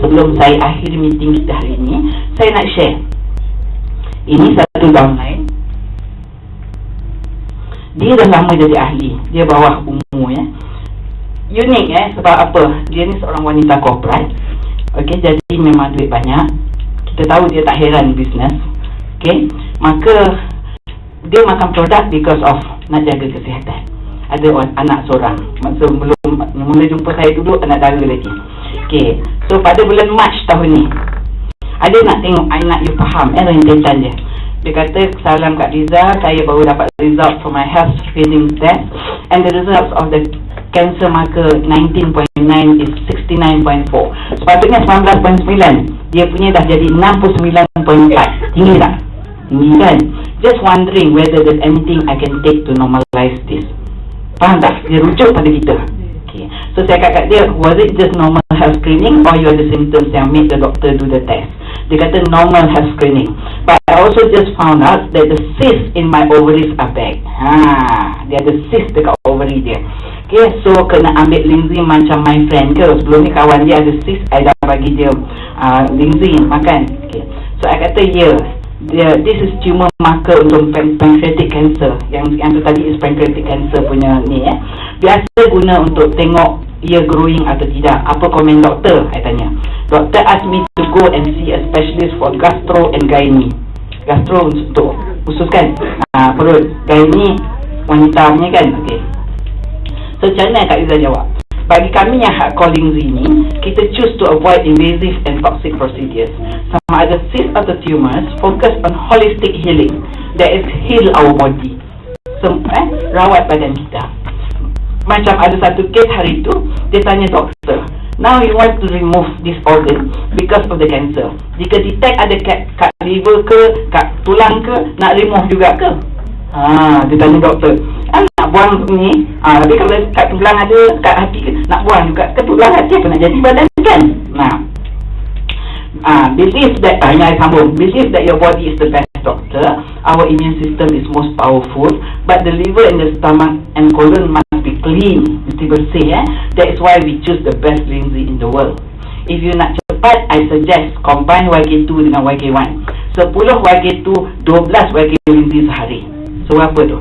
sebelum saya akhiri meeting kita hari ini, saya nak share. Ini satu downline. Dia dah lama jadi ahli. Dia bawah umur ya. Unik sebab apa? Dia ni seorang wanita corporate. Okey, jadi memang duit banyak. Kita tahu dia tak heran bisnes. Okey, maka dia makan produk because of nak jaga kesihatan. Ada anak seorang. Masa mula jumpa saya duduk, anak dara lagi. Okey, so pada bulan Mac tahun ni, ada nak tengok, I nak you faham rentetan dia. Dia kata, salam Kak Riza, saya baru dapat result for my health screening test and the results of the cancer marker 19.9 is 69.4. Sepatutnya 19.9. Dia punya dah jadi 69.4. Tinggi tak? Tinggi kan? Just wondering whether there's anything I can take to normalize this. Faham tak? Dia rujuk pada kita. Okay. So saya kata kat dia, was it just normal health screening or you ada symptoms yang make the doctor do the test? Dia kata normal health screening. But I also just found out that the cyst in my ovaries are back. Dia ada cyst dekat ovary dia. Okay, so kena ambil linzi macam my friend ke. Sebelum ni kawan dia ada cyst, I dah bagi dia linzi makan. Okay. So I kata this is tumor marker untuk pancreatic cancer. Yang tu tadi is pancreatic cancer punya ni biasa guna untuk tengok ia growing atau tidak. Apa komen doktor? I tanya. Doktor ask me to go and see a specialist for gastro and gynae. Gastro untuk usus kan, perut. Gynae wanita punya kan. Okay. So macam mana Kak Riza jawab? Bagi kami yang hardcore linzi ni, kita choose to avoid invasive and toxic procedures. Sama ada cyst atau tumors, focus on holistic healing. That is heal our body. Rawat badan kita. Macam ada satu kes hari tu, dia tanya doktor, now you want to remove this organ because of the cancer. Jika detect ada kat liver ke, kat tulang ke, nak remove juga ke? Dia tanya doktor, nak buang ni, tapi kalau kat tulang ada, kat hati ke, nak buang juga ke tulang hati, apa nak jadi badan kan? Believe that your body is the best doctor. Our immune system is most powerful, but the liver and the stomach and colon must be clean, mesti bersih. That is why we choose the best linzi in the world. If you nak cepat, I suggest combine YK2 dengan YK1. 10 YK2, 12 YK linzi sehari. So apa tu?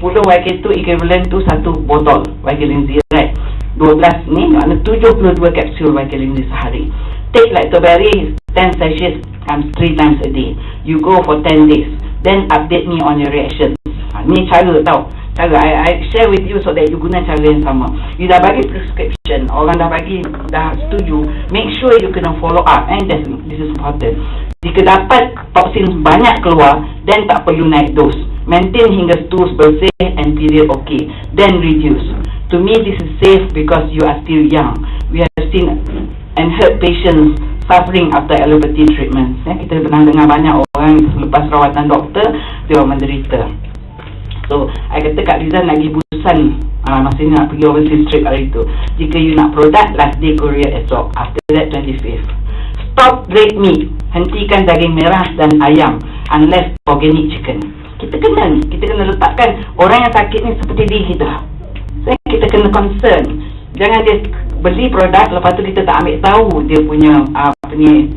10 YK2 equivalent to 1 botol YK linzi, right? 12 ni makna 72 kapsul YK linzi sehari. Take lactoberry 10 sachets times 3 times a day. You go for 10 days. Then update me on your reaction. Ni cara tau. I share with you so that you guna cara yang sama. You dah bagi prescription, orang dah setuju. Make sure you kena follow up, and this is important. Jika dapat toksin banyak keluar, then tak perlu naik dos. Maintain hingga stools bersih and period okay. Then reduce. To me this is safe because you are still young. We have seen and heard patients suffering after allopathy treatment. Kita pernah dengar banyak orang selepas rawatan doktor, dia menderita. So, I kata Kak Riza nak pergi Busan masa ni nak pergi overseas trip hari tu. Jika you nak produk, last day Korea esok. After that 25th. Stop red meat. Hentikan daging merah dan ayam unless organic chicken. Kita kena letakkan orang yang sakit ni seperti diri kita. So, kita kena concern. Jangan dia beli produk, lepas tu kita tak ambil tahu dia punya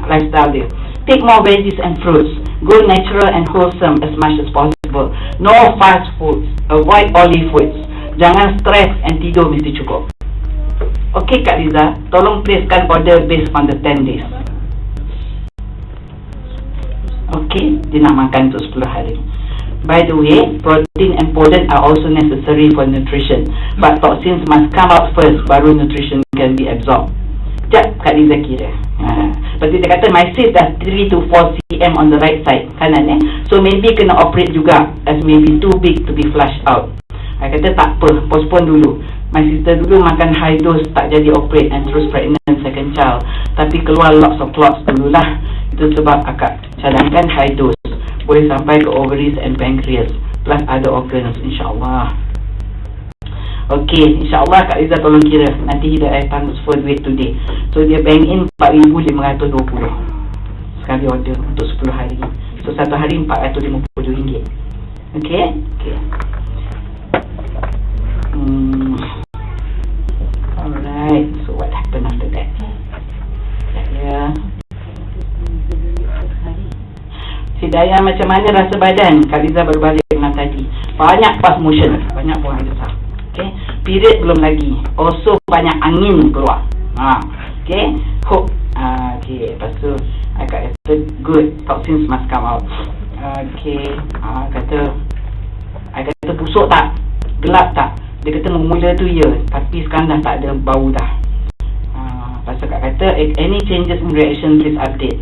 lifestyle dia. Take more veggies and fruits. Go natural and wholesome as much as possible. No fast foods. Avoid oily foods. Jangan stress and tidur mesti cukup. Okay Kak Riza, tolong placekan order based on the 10 days. Okay, dia nak makan untuk 10 hari. By the way, protein and pollen are also necessary for nutrition, but toxins must come out first, baru nutrition can be absorbed. Sekejap Kak Riza kira. Lepas tu dia kata my cyst dah 3 to 4 cm on the right side, kanan so maybe kena operate juga, as maybe too big to be flushed out. I kata tak apa, postpone dulu. My sister dulu makan high dose, tak jadi operate and terus pregnant second child, tapi keluar lots of clots dululah. Itu sebab akak cadangkan high dose, boleh sampai ke ovaries and pancreas plus other organs, insyaAllah. Okay, insyaAllah Kak Riza tolong kira. Nanti Hidayah transfer duit today. So dia bank in 4,520 sekali order untuk 10 hari. So 1 hari RM450. Okay? Okay. Alright, so what happened after that? Ya, Hidayah, macam mana rasa badan? Kak Liza berbalik dengan tadi. Banyak fast motion, banyak buang air besar. Okay, period belum lagi. Also banyak angin keluar. Okay, hope. Okay, lepas tu Kak kata good, toxins must come out. Okay, kata busuk tak? Gelap tak? Dia kata mula tu ya, tapi sekarang dah tak ada bau dah. Lepas tu Kak kata any changes in reaction please update.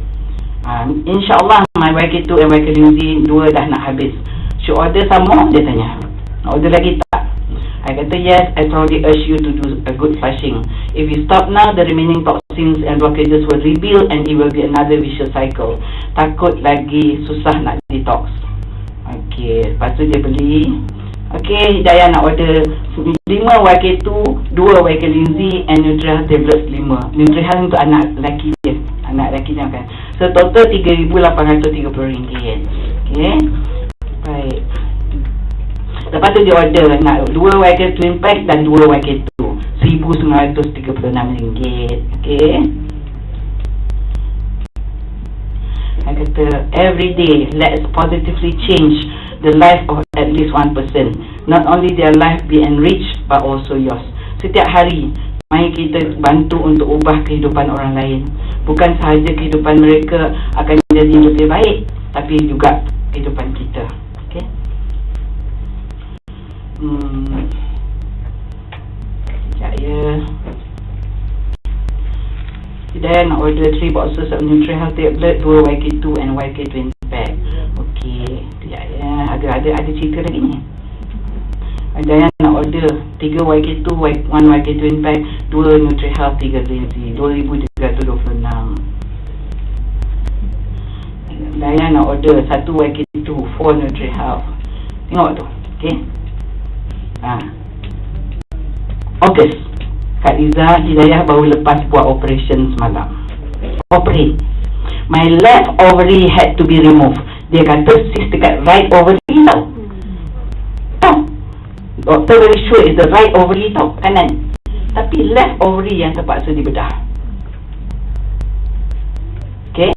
InsyaAllah my YK2 and YK Lindsay 2 dah nak habis. Should order some more? Dia tanya. Nak order lagi tak? I kata yes, I strongly urge you to do a good flushing. If you stop now, the remaining toxins and blockages will rebuild and it will be another vicious cycle. Takut lagi susah nak detox. Okay, lepas tu dia beli. Okay, Hidayah nak order 5 YK2, 2 YK Lindsay and Nutrihealth tablets 5. Nutrihealth untuk anak lelaki dia. Anak lelaki dia makan. So total RM3,830. Okay, baik. Lepas tu dia order nak 2 YK Twin Pack dan 2 YK2, RM1,936. Okay, I kata every day let's positively change the life of at least one person. Not only their life be enriched but also yours. Setiap hari mari kita bantu untuk ubah kehidupan orang lain. Bukan sahaja kehidupan mereka akan jadi lebih baik, tapi juga kehidupan kita. Okay, sekejap ya. Hidayah nak order 3 boxes of Nutrihealth tablet, 2 YK2 and YK Twin Pack. Okay, sekejap ya. Ada cerita lagi ni. Hidayah nak order 3 YK2, 1 YK Twin Pack, 2 Nutrihealth, 3 Lindsay, RM2,326. Hidayah nak order 1 YK2, 4 Nutrihealth. Tengok tu. Okay, August, Kak Liza, Hidayah baru lepas buat operation semalam. Operate. My left ovary had to be removed. Dia kata cyst dekat right ovary tau. Doktor very sure is the right ovary tau, kanan. Tapi left ovary yang terpaksa dibedah. Okay,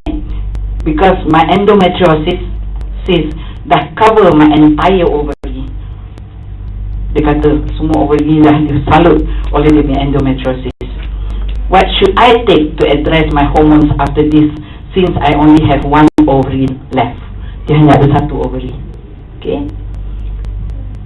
because my endometriosis dah cover my entire ovary. Dia kata semua ovary dah disalut oleh dia punya endometriosis. What should I take to address my hormones after this, since I only have 1 ovary left? Dia hanya ada 1 ovary. Okay,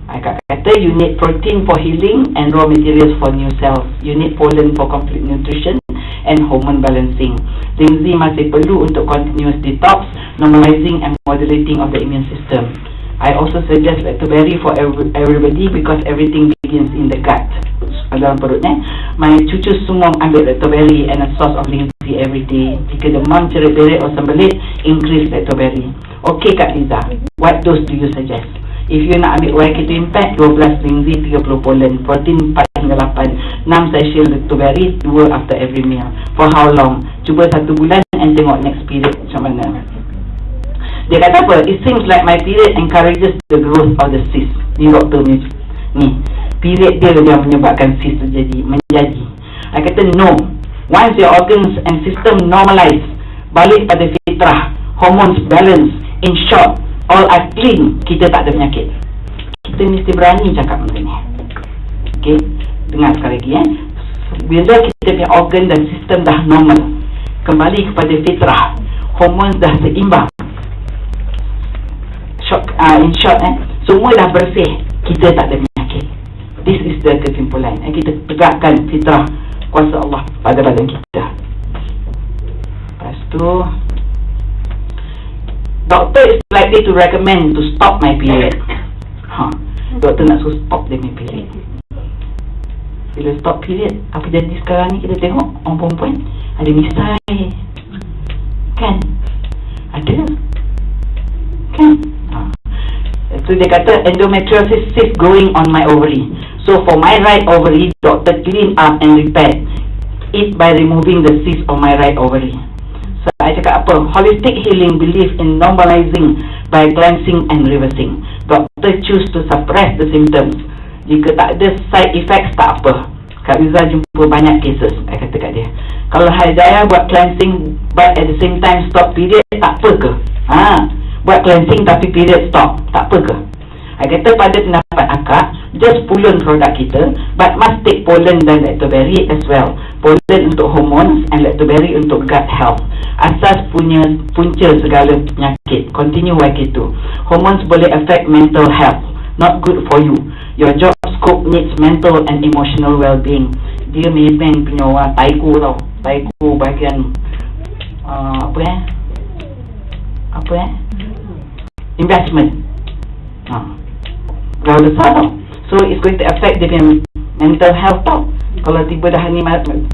Kak kata you need protein for healing and raw materials for new cells. You need pollen for complete nutrition and hormone balancing. Lindsay masih perlu untuk continuous detox, normalizing and modulating of the immune system. I also suggest lactoberry for everybody because everything begins in the gut, dalam perut. My cucu semua ambil lactoberry and a source of Lindsay every day. Jika demam, cerit berit or sembelit, increase lactoberry. Okay Kak Liza, what dose do you suggest? If you nak ambil YK2 Impact, 12 Lindsay, 30 pollen, protein 4 hingga 8, 6 sachet lactoberry, 2 after every meal. For how long? Cuba 1 bulan and tengok next period macam mana. Dia kata apa? It seems like my period encourages the growth of the cyst. Ni doktor ni period dia yang menyebabkan cyst menjadi. I kata no. Once your organs and system normalize, balik pada fitrah, hormones balance, in short, all are clean, kita tak ada penyakit. Kita mesti berani cakap macam ni. Okay, dengar sekali lagi Bila kita punya organ dan sistem dah normal, kembali kepada fitrah, hormones dah seimbang, in short semua dah bersih, kita tak ada penyakit. This is the kesimpulan. Kita tegakkan fitrah kuasa Allah pada badan kita. Lepas tu doktor is likely to recommend to stop my period. Doktor nak suruh stop dia punya period. Bila stop period, apa jadi sekarang ni? Kita tengok orang perempuan ada misai, kan? Ada, kan? So dia kata endometriosis cyst growing on my ovary. So for my right ovary, doctor clean up and repair it by removing the cyst on my right ovary. So I cakap apa? Holistic healing believe in normalizing by cleansing and reversing. Doctor choose to suppress the symptoms. Jika tak ada side effects, tak apa. Kak Liza jumpa banyak cases. Saya kata kat dia, kalau Hidayah buat cleansing but at the same time stop period, tak apa ke? buat cleansing tapi period stop, tak apa ke? Kata pada pendapat akak, just pollen produk kita, but must take pollen dan lactoberry as well. Pollen untuk hormones and lactoberry untuk gut health. Asas punca segala penyakit. Continue YK2. Hormones boleh affect mental health, not good for you. Your job scope needs mental and emotional well-being. Dia memang punya orang taiku tau. Taiku bahagian investment. Kalau besar tau. So it's going to affect dia punya mental health tau. Kalau tiba dah ni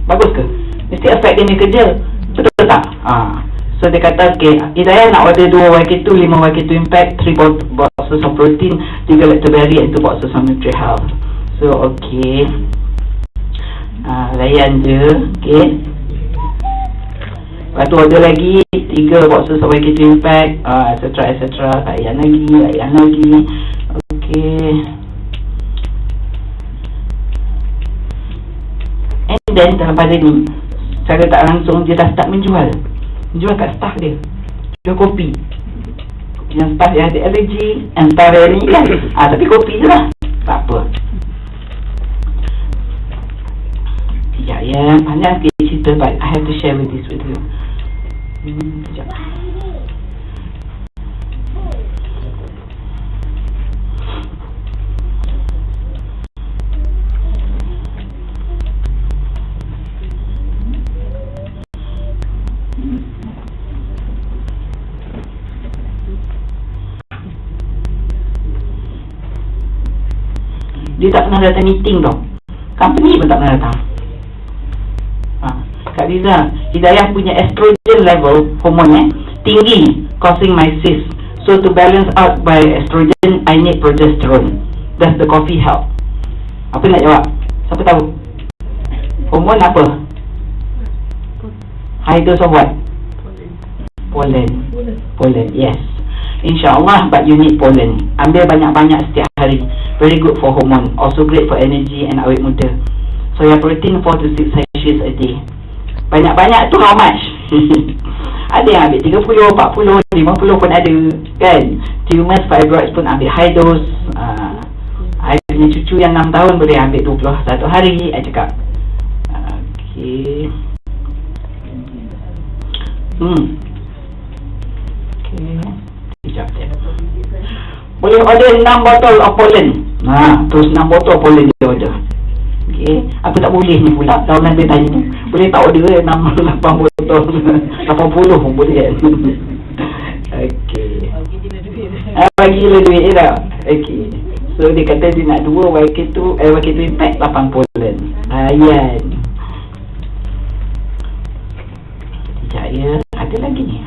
bagus ke? Mesti affect dia ni kerja. Betul tak? So dia kata okay, Hidayah nak order 2 YK2, 5 YK2 Impact, 3 boxes of protein, 3 lactoberry and 2 boxes of NutriHealth. So okay, layan je. Okay, lepas tu order lagi 3 boxes of YK2 Impact, etc. Layan lagi. Okay, and then dalam pada ni secara tak langsung dia dah start menjual kat staff dia. Jual kopi. Yang staff yang ada allergy, yang staff yang ni kan. Tapi kopi je lah. Tak apa. Sekejap ya. Panjang sikit cerita, but I have to share with this with you. Sekejap. Dia tak pernah datang meeting tau. Company pun tak pernah datang. Kak Riza, Hidayah punya estrogen level, hormon tinggi, causing my cyst. So to balance out by estrogen, I need progesterone. Does the coffee help? Apa nak jawab? Siapa tahu? Hormon apa? High dose of what? Pollen, yes. InsyaAllah, but you need pollen. Ambil banyak-banyak setiap hari. Very good for hormone. Also great for energy and awet muda. Soya protein 4 to 6 sachets a day. Banyak-banyak tu how much? Ada yang ambil 30, 40, 50 pun ada kan. Tumors, fibroids pun ambil high dose. I punya cucu yang 6 tahun boleh ambil 21 hari. I cakap okay. Okay, boleh order 6 botol of pollen. Terus 6 botol pollen dia order. Okay, apa tak boleh ni pula? Tahunan dia tanya, boleh tak order 6, 8 botol 80 pun boleh kan? Okay, bagilah duit je tak? Okay, so dia kata dia nak 2 YK2 Impact 8 pollen. Ayan. Sekejap ya, ada lagi ni.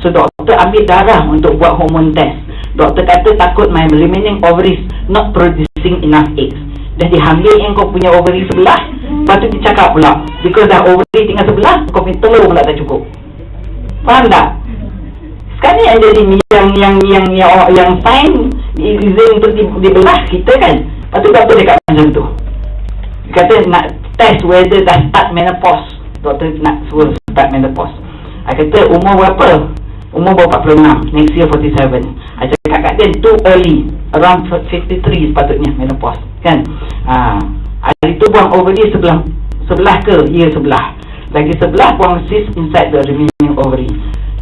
So doktor ambil darah untuk buat hormone test. Doktor kata takut my remaining ovaries not producing enough eggs. Dah dihamil kau punya ovary sebelah. Lepas tu dia cakap pula, because dah ovary tinggal sebelah, kau punya telur pula tak cukup. Faham tak? Sekarang ni yang jadi yang sign izin untuk dibelah kita kan. Lepas tu doktor dekat macam tu. Dia kata nak test whether dah start menopause. Doktor nak suruh start menopause. I kata umur berapa? Umur 46, next year 47. I cakap kat dia too early, around 53 sepatutnya menopause kan. Hari tu buang ovary sebelah ke? Ya sebelah. Lagi sebelah buang cyst inside the remaining ovary.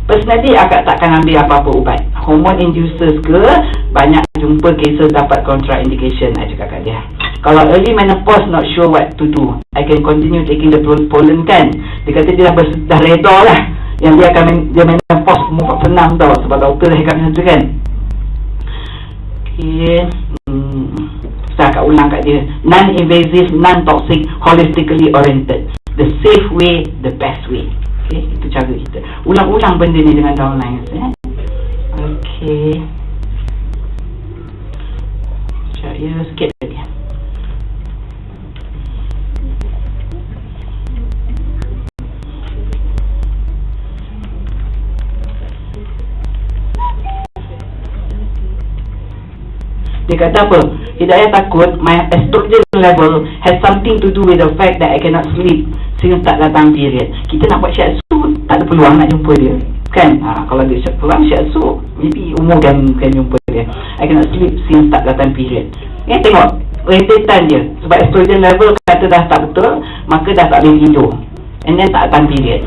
Personally akak takkan ambil apa-apa ubat. Hormone inducers ke, banyak jumpa cases dapat contraindication. I cakap kat dia, kalau early menopause not sure what to do, I can continue taking the pollen kan. Dia kata dia dah reda lah, yang dia akan menopause umur 46 tau, sebab doktor dah cakap macam tu kan. Okay, saya akan ulang kat dia, non-invasive, non-toxic, holistically oriented, the safe way, the best way. Okay, itu cara kita ulang-ulang benda ni dengan downline. Okay, sekejap ya, sikit lagi. Dia kata apa? Hidayah takut my estrogen level has something to do with the fact that I cannot sleep since tak datang period. Kita nak buat shiatsu tak ada peluang nak jumpa dia kan. Kalau dia peluang so maybe umur kan jumpa dia. I cannot sleep since tak datang period. Tengok rentetan dia. Sebab estrogen level kata dah tak betul, maka dah tak boleh tidur, and then tak datang period.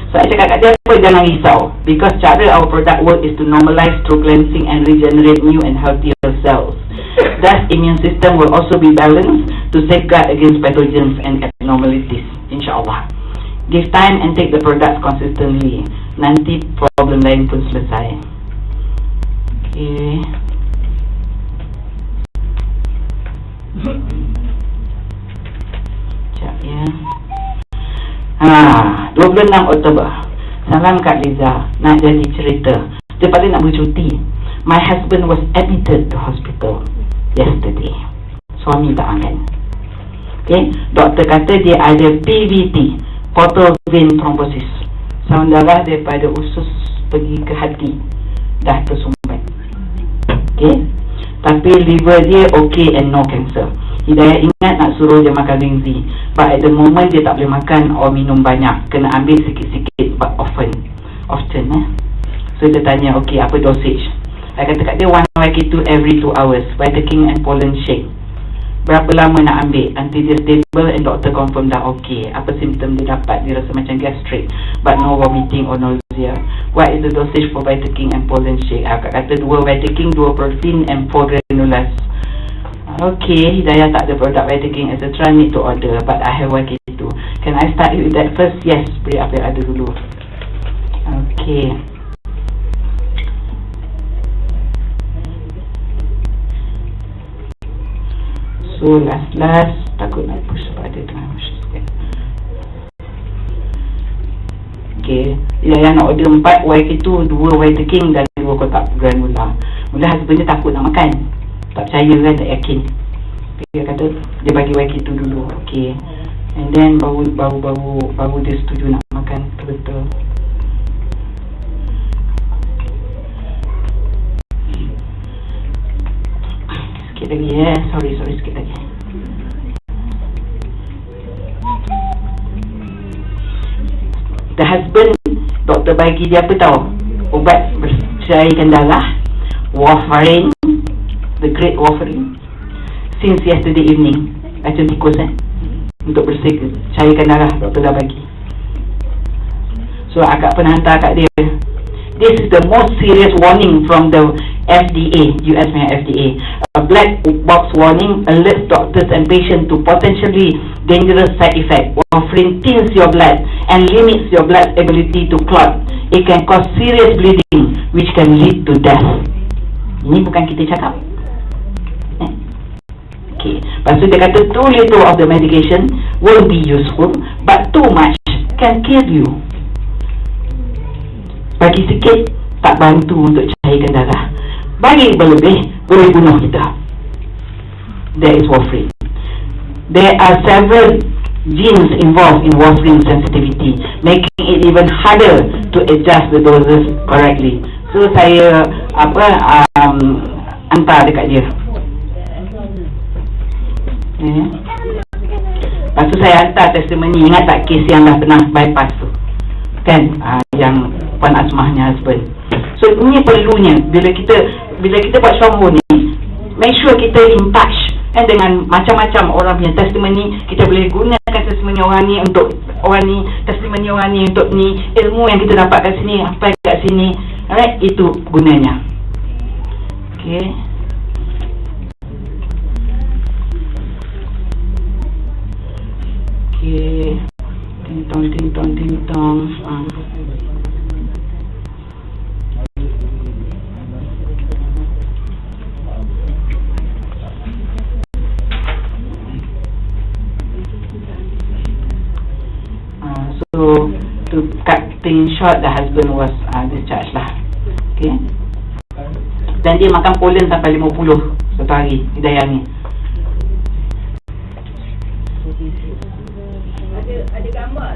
So I cakap kat dia apa, jangan risau, because cara our product work is to normalize through cleansing and regenerate new and healthier cells. Thus immune system will also be balanced to safeguard against pathogens and abnormalities, insyaAllah. Give time and take the products consistently, nanti problem lain pun selesai. Okay. Sekejap ya. 26 Oktober. Salam Kak Liza, nak jadi cerita. Dia pada nak bercuti. My husband was admitted to hospital yesterday. Suami tak makan. Okay, doktor kata dia ada PVT, portal vein thrombosis. Saluran darah daripada usus pergi ke hati dah tersumbat. Okay, tapi liver dia okay and no cancer. Hidayah ingat nak suruh dia makan ringzi, but at the moment dia tak boleh makan or minum banyak, kena ambil sikit-sikit but often So dia tanya, okay, apa dosage? I kata kat dia 1 YK2 every 2 hours, Vitakin and pollen shake. Berapa lama nak ambil nanti dia stable and doktor confirm dah okay. Apa simptom dia dapat? Dia rasa macam gastric but no vomiting or nausea. What is the dosage for Vitakin and pollen shake? Akak kata 2 Vitakin, 2 protein and 4 granules. Okay, Hidayah tak ada produk Vitakin etc, need to order, but I have YK2. Can I start with that first? Yes, beri apa yang ada dulu. Okay. So last takut nak push sebab ada tengah push sikit. Okay, Hidayah nak order 4 YK2, 2 Vitakin dan 2 kotak granula. Mula husband dia takut nak makan, tak percaya kan, tak yakin. Dia kata dia bagi YK2 dulu. Okay, and then baru dia setuju nak makan betul-betul. Sikit lagi ya, sorry sikit lagi. The husband, doktor bagi dia apa tahu? Ubat bercairkan darah, warfarin, the great warfarin, since yesterday evening. Racun tikus untuk bersih cairkan darah, doktor dah bagi. So akak pernah hantar kat dia. This is the most serious warning from the FDA, US FDA. A black box warning alerts doctors and patients to potentially dangerous side effect. Warfarin thins your blood and limits your blood's ability to clot. It can cause serious bleeding, which can lead to death. Ini bukan kita cakap. Okay. Lepas tu dia kata too little of the medication won't be useful, but too much can kill you. Bagi sikit tak bantu untuk cairkan darah, bagi berlebih boleh bunuh kita. There is warfarin. There are several genes involved in warfarin sensitivity, making it even harder to adjust the doses correctly. So saya hantar dekat dia. Lepas tu saya hantar testimoni. Ingat tak kes yang dah pernah bypass tu kan, yang Puan Asmahnya husband. So ini perlunya bila kita buat Syambu ni, make sure kita in touch dengan macam-macam orang punya testimoni. Kita boleh gunakan testimoni orang ni untuk orang ni, testimoni orang ni untuk ni, ilmu yang kita dapat kat sini, apa kat sini. Alright, itu gunanya. Okay. Okay. Ting-tong. So to cut things short, the husband was discharged lah. Okay. Dan dia makan pollen sampai 50 satu hari, Hidayah ni. Ada gambar?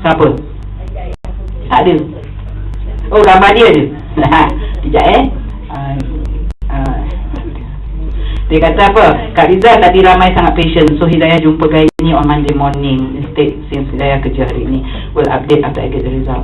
Siapa? Tak ada. Oh, gambar dia ada. Sekejap dia kata apa? Kak Liza tadi ramai sangat patient, so Hidayah jumpa gynae on Monday morning instead, since Hidayah kerja hari ni. Will update after I get the result.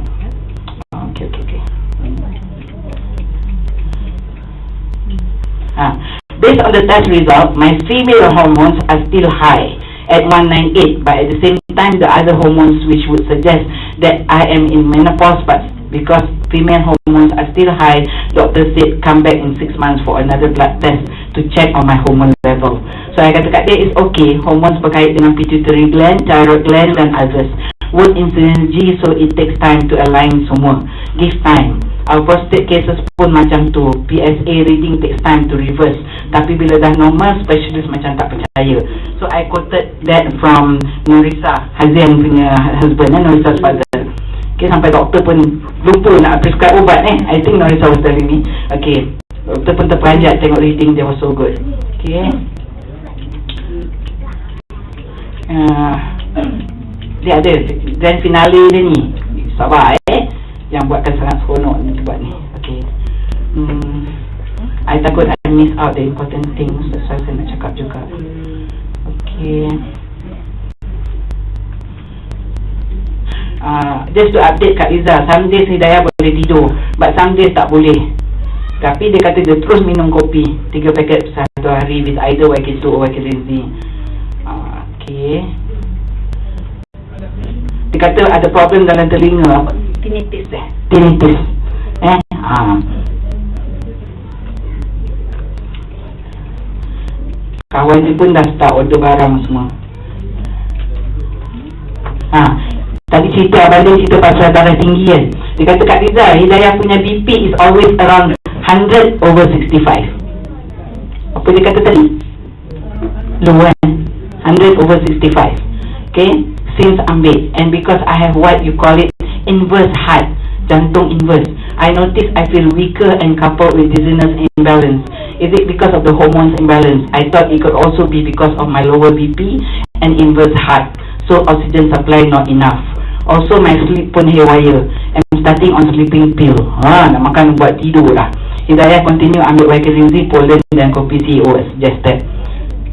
Based on the test result, my female hormones are still high at 198, but at the same time, the other hormones which would suggest that I am in menopause, but because female hormones are still high, doctor said come back in 6 months for another blood test to check on my hormone level. So I kata kat dia, it's okay, hormones berkait dengan pituitary gland, thyroid gland dan others. Work in synergy, so it takes time to align semua. Give time. Our prostate cases pun macam tu. PSA reading takes time to reverse. Tapi bila dah normal, specialist macam tak percaya. So I quoted that from Norisa, Hazian punya husband, Norisa's father. Okay, sampai doktor pun lupa nak prescribe ubat I think Norisa was telling me. Okay, doktor pun terperanjat tengok reading dia was so good. Okay, dia ada grand finale dia ni. Sabar yang buatkan sangat seronok ni buat ni. Okay, I takut I miss out the important things. That's why saya nak cakap juga. Okay, just to update Kak Liza, some days Hidayah boleh tidur, but some days tak boleh. Tapi dia kata dia terus minum kopi 3 paket satu hari with either YK2 or YK3. Okay, dia kata ada problem dalam telinga, apa? Tinnitus. Tinnitus. Kawan dia pun dah start order barang semua. Tadi cerita abang dia cerita pasal darah tinggi kan. Dia kata Kak Liza, Hidayah punya BP is always around 100/65. Apa dia kata tadi? Low kan? 100/65. Okay, since ambil. And because I have what you call it inverse heart, jantung inverse, I notice I feel weaker and coupled with dizziness and imbalance. Is it because of the hormones imbalance? I thought it could also be because of my lower BP and inverse heart, so oxygen supply not enough. Also my sleep pun haywire. I'm starting on sleeping pill. Nak makan buat tidur lah. Hidayah continue ambil YK-Rinzi, Polen dan kopi CEO as suggested.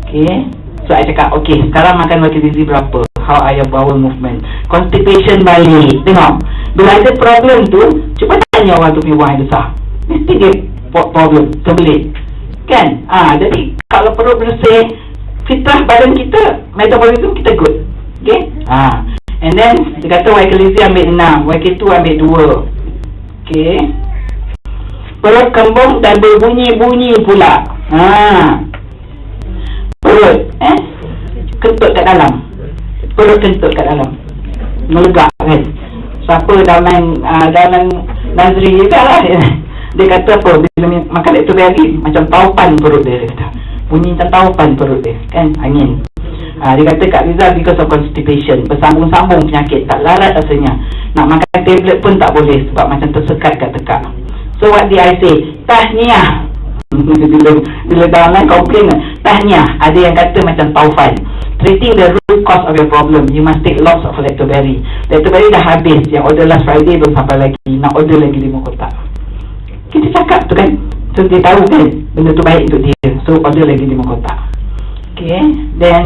Okay, so I cakap, okay, sekarang makan YK-Rinzi berapa? How are your bowel movement? Constipation balik. Tengok, bila ada problem tu, cuba tanya orang tu punya buang air besar, mesti dia problem, terbelit kan? Jadi kalau perut bersih, fitrah badan kita, metabolism kita good. Okay, and then dia kata YK-Rinzi ambil 6, YK2 ambil 2. Okay, perut kembung dan berbunyi-bunyi pula. Perut kentut kat dalam. Perut kentut kat dalam, melegak kan. Siapa dalam Nazri juga lah. Dia kata apa, bila makan Lactoberry macam taupan perut dia kata. Bunyi macam taupan perut dia kan, angin. Dia kata Kak Liza, because of constipation, bersambung-sambung penyakit, tak larat rasanya. Nak makan tablet pun tak boleh sebab macam tersekat kat tekak. So what did I say? Tahniah. Bila downline komplain, tahniah. Ada yang kata macam taufan. Treating the root cause of your problem, you must take lots of Lactoberry. Lactoberry dah habis, yang order last Friday belum sampai lagi. Nak order lagi 5 kotak. Kita cakap tu kan, so dia tahu kan benda tu baik untuk dia, so order lagi 5 kotak. Okay, then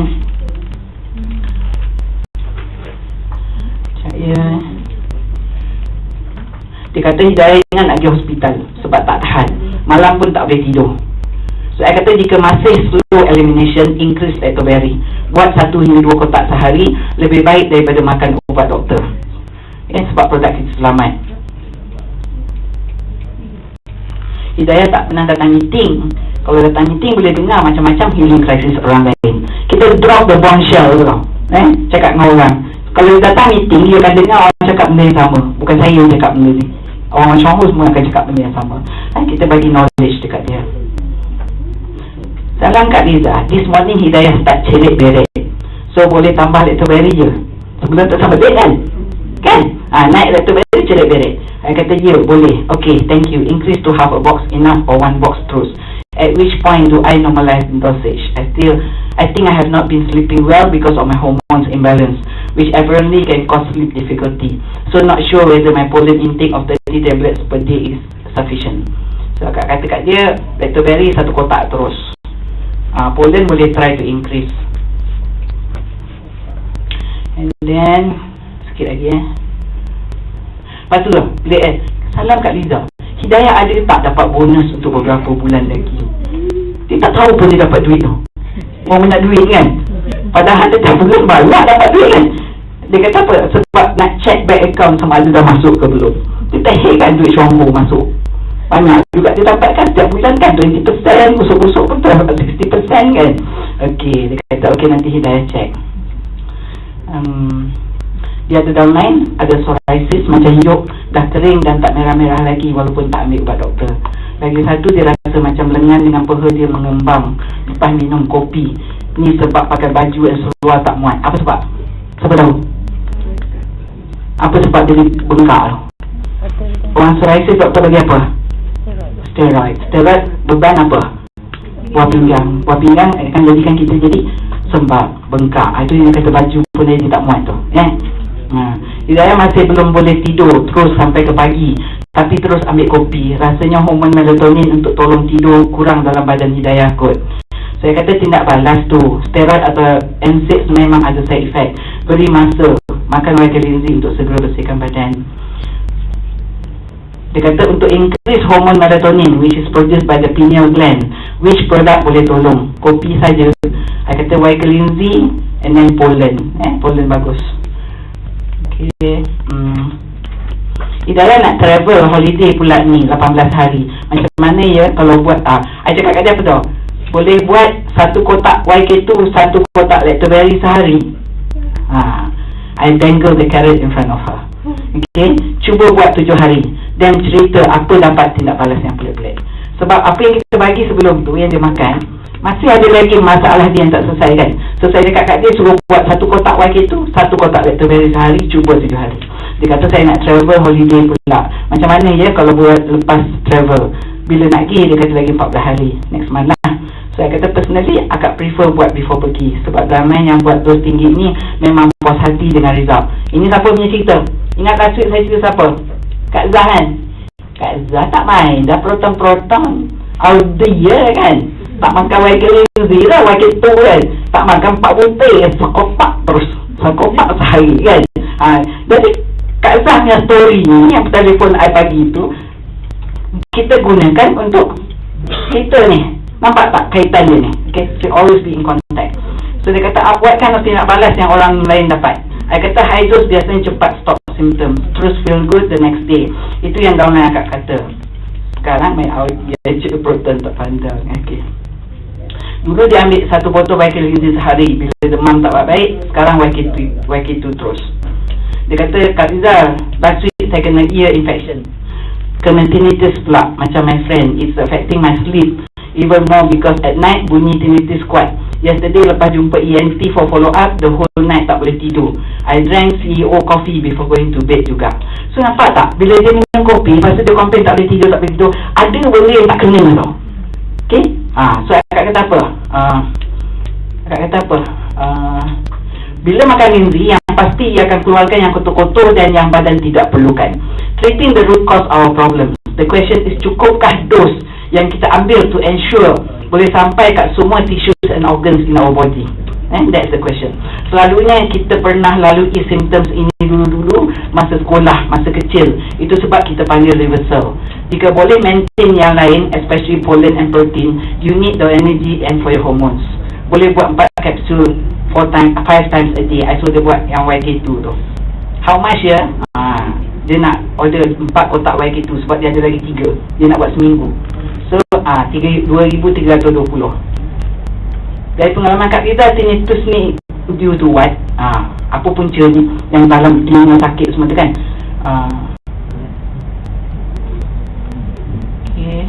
dia kata Hidayah ingat nak pergi hospital sebab tak tahan, malam pun tak boleh tidur. So saya kata jika masih slow elimination, increase Lactoberry, buat 1 hingga 2 kotak sehari, lebih baik daripada makan ubat doktor. Sebab produk kita selamat. Hidayah tak pernah datang meeting. Kalau datang meeting boleh dengar macam-macam healing crisis orang lain. Kita drop the bombshell tu tau. Cakap dengan orang. Kalau datang meeting, dia akan dengar orang cakap benda yang sama. Bukan saya yang cakap benda ni. Orang macam aku semua akan cakap benda yang sama. Kita bagi knowledge dekat dia. Salam Kak Liza, this morning Hidayah start cerit beret. So boleh tambah Lactoberry je sebelum tak sampai bed kan? Naik Lactoberry cerit beret. I kata ya, boleh. Okay, thank you. Increase to half a box enough or 1 box truth. At which point do I normalize the dosage? I think I have not been sleeping well because of my hormones imbalance, which apparently can cause sleep difficulty. So not sure whether my pollen intake of 30 tablets per day is sufficient. So akak kata kat dia, Lactoberry 1 kotak terus. Pollen boleh try to increase. And then sikit lagi Lepas tu salam Kak Liza, Hidayah ada tak dapat bonus untuk beberapa bulan lagi? Dia tak tahu pun dia dapat duit tu. Orang nak duit kan, padahal dia tak bulan banyak dapat duit kan. Dia kata apa? Sebab nak check bank account sama ada dah masuk ke belum. Dia tak kan duit Shombo masuk. Banyak juga dia dapatkan setiap bulan kan, 20%, busuk-busuk pun tu dapat 60% kan. Okey, dia kata okey nanti Hidayah check. Dia ada downline, ada psoriasis, macam hidung dah kering dan tak merah-merah lagi walaupun tak ambil ubat doktor. Lagi satu, dia rasa macam lengan dengan peha dia mengembang lepas minum kopi. Ni sebab pakai baju yang seluar tak muat. Apa sebab? Siapa tahu? Apa sebab dia bengkak tu? Orang psoriasis doktor bagi apa? Steroid. Steroid beban apa? Buah pinggang. Buah pinggang akan jadikan kita jadi sembab, bengkak. Itu yang kata baju pun dia tak muat tu. Hidayah masih belum boleh tidur terus sampai ke pagi, tapi terus ambil kopi. Rasanya hormon melatonin untuk tolong tidur kurang dalam badan Hidayah kot. Saya kata tindak balas tu. Steroid atau NSAIDs memang ada side effect. Beri masa, makan Wykelinzi untuk segera bersihkan badan. Dia kata untuk increase hormon melatonin which is produced by the pineal gland, which product boleh tolong? Kopi saja. Saya kata Wykelinzi and then pollen. Pollen bagus. Okay. Hidayah nak travel holiday pula ni 18 hari. Macam mana ya kalau buat I cakap kat dia apa tau, boleh buat 1 kotak YK2, 1 kotak Lactoberry sehari. I dangle the carrot in front of her. Okay, cuba buat 7 hari dan cerita apa dapat tindak balas yang pelik-pelik. Sebab apa yang kita bagi sebelum tu yang dia makan, masih ada lagi masalah dia yang tak selesai kan. So saya dekat kat dia suruh buat 1 kotak YK2, 1 kotak Lactoberry sehari, cuba 7 hari. Dia kata saya nak travel holiday pula. Macam mana ya kalau buat lepas travel? Bila nak pergi? Dia kata lagi 14 hari, next month lah. So saya kata personally akak prefer buat before pergi. Sebab ramai yang buat dos tinggi ni memang puas hati dengan result. Ini siapa punya cerita? Ingat last week saya cerita siapa? Kak Zah kan? Kak Zah tak main, dah proton-proton all the year kan. Tak makan Wykelinzi lah, YK2 kan. Tak makan 4 butir, sekotak terus, sekotak sehari kan. Jadi Kak Zah punya story ni yang telefon I pagi tu, kita gunakan untuk kita ni. Nampak tak kaitan dia ni? Okay, so always be in contact. So dia kata what kind of tindak balas yang orang lain dapat? I kata high dose biasanya cepat stop symptoms, terus feel good the next day. Itu yang downline akak kata. Sekarang main out gadget proton tak pandang. Okay. Dulu dia ambil 1 botol Wykelinzi sehari. Bila demam tak baik, sekarang YK2 terus. Dia kata Kak Rizal, last week saya kena ear infection, kena tinnitus pula. Macam my friend, it's affecting my sleep even more because at night bunyi tinnitus kuat. Yesterday lepas jumpa ENT for follow up, the whole night tak boleh tidur. I drank CEO coffee before going to bed juga. So nampak tak, bila dia minum kopi, lepas tu dia complain tak boleh tidur, ada benda yang tak kena tau. Okay. So akak kata apa? Bila makan linzi, yang pasti ia akan keluarkan yang kotor-kotor dan yang badan tidak perlukan. Treating the root cause our problem. The question is, cukupkah dos yang kita ambil to ensure boleh sampai kat semua tissues and organs in our body? That's the question. Selalunya kita pernah lalui symptoms ini dulu-dulu masa sekolah, masa kecil. Itu sebab kita panggil reversal. Jika boleh maintain yang lain, especially pollen and protein, you need the energy and for your hormones. Boleh buat 4 kapsul 5 times a day. I suruh dia buat yang YK2 tu. How much ya? Dia nak order 4 kotak YK2 sebab dia ada lagi 3. Dia nak buat seminggu. So 2,320. Dari pengalaman Kak Rizal, tinnitus ni due to what? Apa punca ni yang dalam telinga sakit semua tu kan? Okay.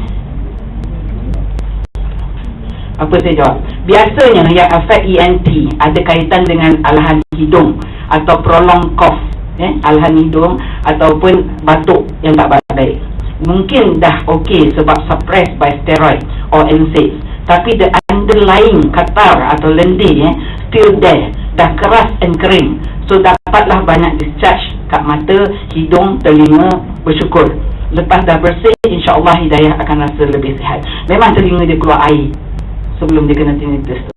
Apa saya jawab? Biasanya yang affect ENT ada kaitan dengan alahan hidung atau prolonged cough, alahan hidung ataupun batuk yang tak baik. Mungkin dah okey sebab suppressed by steroid or NSAIDs, tapi the underlying katar atau lendir still there, dah keras and kering. So dapatlah banyak discharge kat mata, hidung, telinga. Bersyukur lepas dah bersih, insya-Allah Hidayah akan rasa lebih sihat. Memang telinga dia keluar air sebelum dia kena tinnitus tu.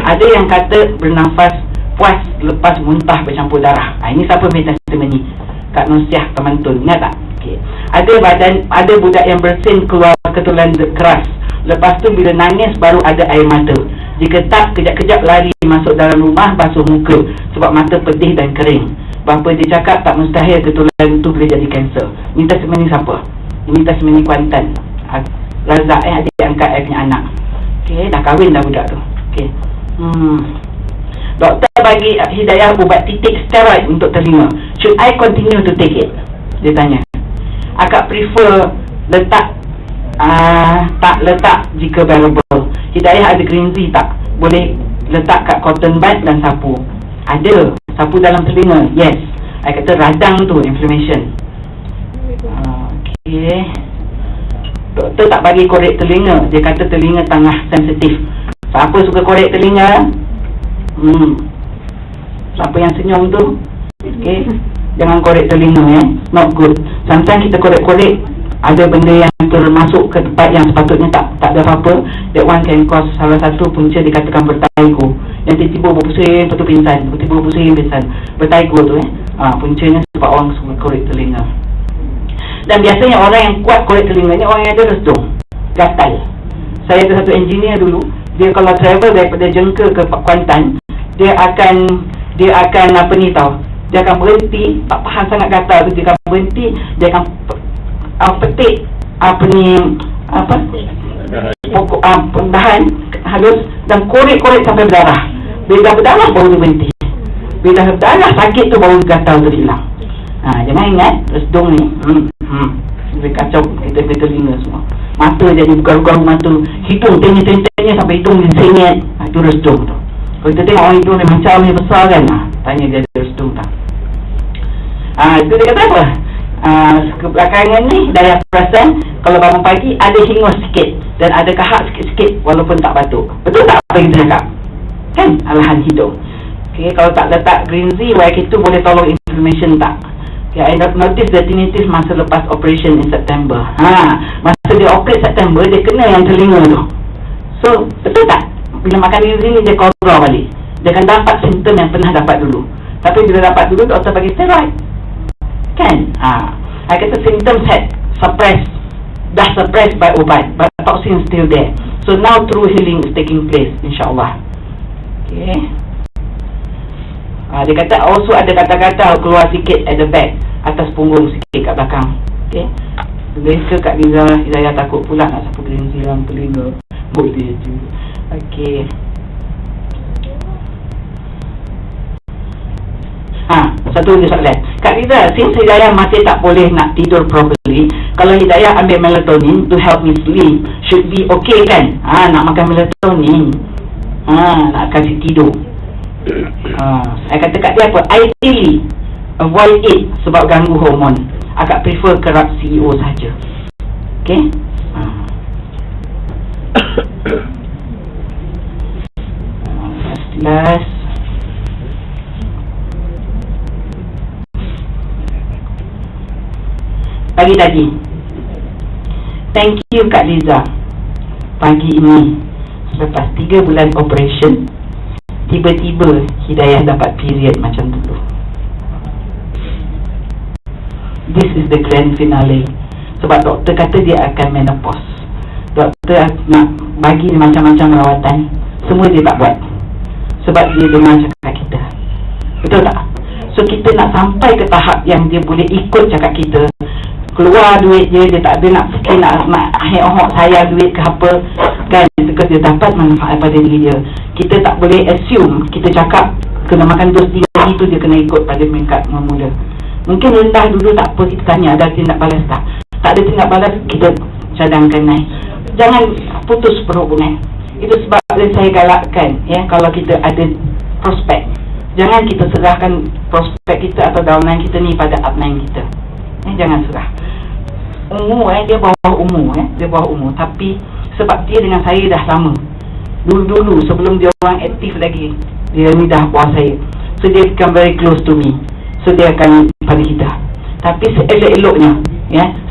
Ada yang kata bernafas puas lepas muntah bercampur darah. Ini siapa punya testimoni? Kak Nusiah Temantun, ingat tak? Okay. Ada budak yang bersin keluar ketulan keras Lepas tu bila nangis baru ada air mata. Jika tak, kejap-kejap lari masuk dalam rumah basuh muka sebab mata pedih dan kering. Bapa dia cakap tak mustahil keturunan tu boleh jadi kanser. Minta semeni siapa? Minta semeni Kuantan, Razak, adik angkat punya anak. Okey, dah kahwin dah budak tu. Okey. Doktor bagi Hidayah ubat titik steroid untuk telinga. Should I continue to take it? Dia tanya. Akak prefer letak tak letak jika bearable. Hidayah ada green tea tak? Boleh letak kat cotton bud dan sapu. Ada. Sapu dalam telinga. Yes. I kata radang tu inflammation. Okey. Doktor tak bagi korek telinga. Dia kata telinga tengah sensitif. Siapa suka korek telinga? Siapa yang senyum tu? Okey. Jangan korek telinga, not good. Sometimes kita korek-korek, ada benda yang termasuk ke tempat yang sepatutnya tak ada apa-apa. That one can cause salah satu punca dikatakan bertaigo. Yang tiba-tiba berpusing, lepas tu pingsan. Tiba-tiba berpusing, pingsan. Bertaigo tu puncanya sebab orang suka korek telinga. Dan biasanya orang yang kuat korek telinga ni orang yang ada resdung, gatal. Saya ada satu engineer dulu, dia kalau travel daripada Jengka ke Kuantan, dia akan apa ni tau, dia akan berhenti, tak faham sangat gatal tu, dia akan berhenti, dia akan petik pokok bahan halus dan korek-korek sampai berdarah. Bila berdarah baru dia berhenti. Bila berdarah sakit tu baru gatal tu hilang. Jangan ingat resdung ni dia kacau kita telinga semua. Mata jadi garu-garu mata, hidung tenyet-tenyet sampai hidung dia sengit. Itu resdung tu. Kalau kita tengok orang hidung dia macam ni besar kan, tanya dia ada resdung tak? Itu dia kata apa? Kebelakangan ni daya perasan, kalau bangun pagi ada hingus sikit dan ada kahak sikit-sikit walaupun tak batuk. Betul tak apa yang kita cakap? Kan? Alahan hidung. Okay, kalau tak letak green tea, YK2 boleh tolong inflammation tak? Okay, I notice the tinnitus masa lepas operation in September. Masa dia operate September, dia kena yang telinga tu. So, betul tak? Bila makan green tea ni, dia kontrol balik. Dia akan dapat simptom yang pernah dapat dulu. Tapi bila dapat dulu, doktor bagi steroid. Kan? I kata symptoms had suppressed, dah suppressed by ubat, but toxin still there. So now true healing is taking place, insyaAllah. Okay. Dia kata also ada kata-kata keluar sikit at the back, atas punggung sikit kat belakang. Okay. Boleh ke Kak Liza? Hidayah takut pula nak sapu green tea dalam telinga. Boleh je. Okay. Satu lagi soalan. Kak Liza, since Hidayah masih tak boleh nak tidur properly, kalau Hidayah ambil melatonin to help me sleep, should be okay kan? Nak makan melatonin, nak kasih tidur. Saya kata kat dia apa? Ideally avoid it sebab ganggu hormon. Akak prefer kerap CEO saja. Okay? Last pagi tadi. Thank you Kak Liza. Pagi ini selepas 3 bulan operation, tiba-tiba Hidayah dapat period macam dulu. This is the grand finale. Sebab doktor kata dia akan menopause. Doktor nak bagi macam-macam rawatan, semua dia tak buat sebab dia dengar cakap kita. Betul tak? So kita nak sampai ke tahap yang dia boleh ikut cakap kita, keluar duit dia tak ada nak fikir nak hek-hok saya duit ke apa kan, because dia dapat manfaat pada diri dia. Kita tak boleh assume kita cakap kena makan dos tinggi tu dia kena ikut pada peringkat mula. Mungkin rendah dulu tak apa, kita tanya ada tindak balas tak ada tindak balas, kita cadangkan naik. Jangan putus perhubungan. Itu sebab saya galakkan kalau kita ada prospek, jangan kita serahkan prospek kita atau downline kita ni pada upline kita. Jangan serah. Umur dia bawah umur dia bawah umur, tapi sebab dia dengan saya dah lama, dulu sebelum dia orang aktif lagi, dia ni dah bawah saya, so dia become very close to me, so dia akan pada kita. Tapi seelok-eloknya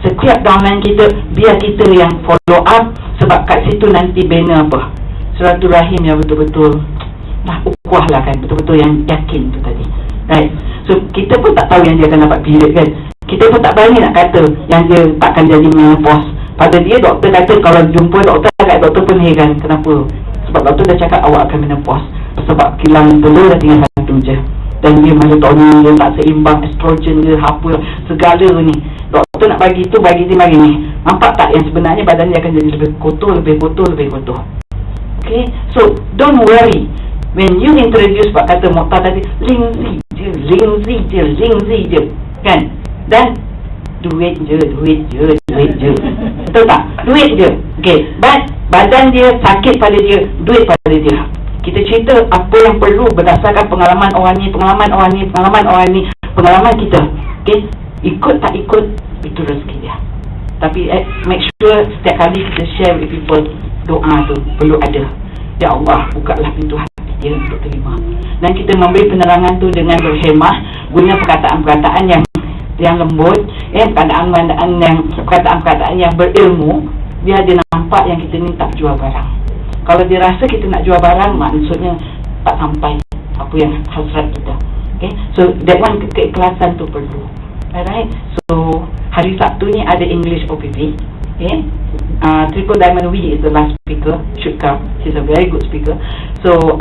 setiap downline kita biar kita yang follow up, sebab kat situ nanti bina apa, silaturahim yang betul-betul ukuah lah kan, betul-betul yang yakin tu tadi, right? So kita pun tak tahu yang dia akan dapat period kan. Kita pun tak berani nak kata yang dia takkan jadi menopause. Pada dia doktor kata kalau jumpa doktor agak doktor pun heran. Kenapa? Sebab doktor dah cakap awak akan menopause. Sebab kilang telur dah tinggal 1 je. Dan dia melatonin dia tak seimbang, estrogen dia, apa segala ni. Doktor nak bagi tu, bagi dia mari ni. Nampak tak yang sebenarnya badan dia akan jadi lebih kotor, lebih kotor, lebih kotor. Okay, so don't worry. When you introduce Pak kata Mokhtar tadi, lingzi je, kan? Dan duit je. Betul tak? Duit je. Okay, but badan dia sakit pada dia, duit pada dia. Kita cerita apa yang perlu berdasarkan pengalaman orang ni, pengalaman kita. Okay, ikut tak ikut, itu rezeki dia. Tapi make sure setiap kali kita share with people, doa tu perlu ada. Ya Allah, bukalah pintu hati dia untuk terima. Dan kita memberi penerangan tu dengan berhemah, guna perkataan-perkataan yang lembut, perkataan-perkataan yang berilmu, biar dia nampak yang kita ni tak jual barang. Kalau dia rasa kita nak jual barang, maksudnya tak sampai apa yang hasrat kita. Okay, so that one, keikhlasan tu perlu. Alright, so hari Sabtu ni ada English OPP. Okay, Triple Diamond Wee is the last speaker, should come. She's a very good speaker. So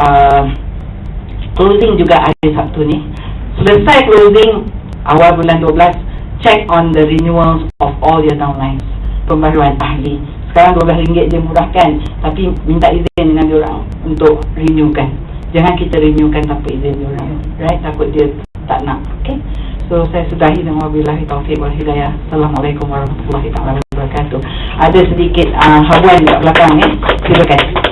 closing juga hari Sabtu ni. Selesai closing awal bulan 12, check on the renewals of all your downlines, pembaruan ahli. Sekarang RM12 dia murahkan, tapi minta izin dengan diorang untuk renewkan. Jangan kita renewkan tanpa izin diorang, right? Takut dia tak nak. Okay, so saya sudahi dengan wabillahi taufiq wal hidayah. Assalamualaikum warahmatullahi wabarakatuh. Ada sedikit habuan di belakang ni. Terima kasih.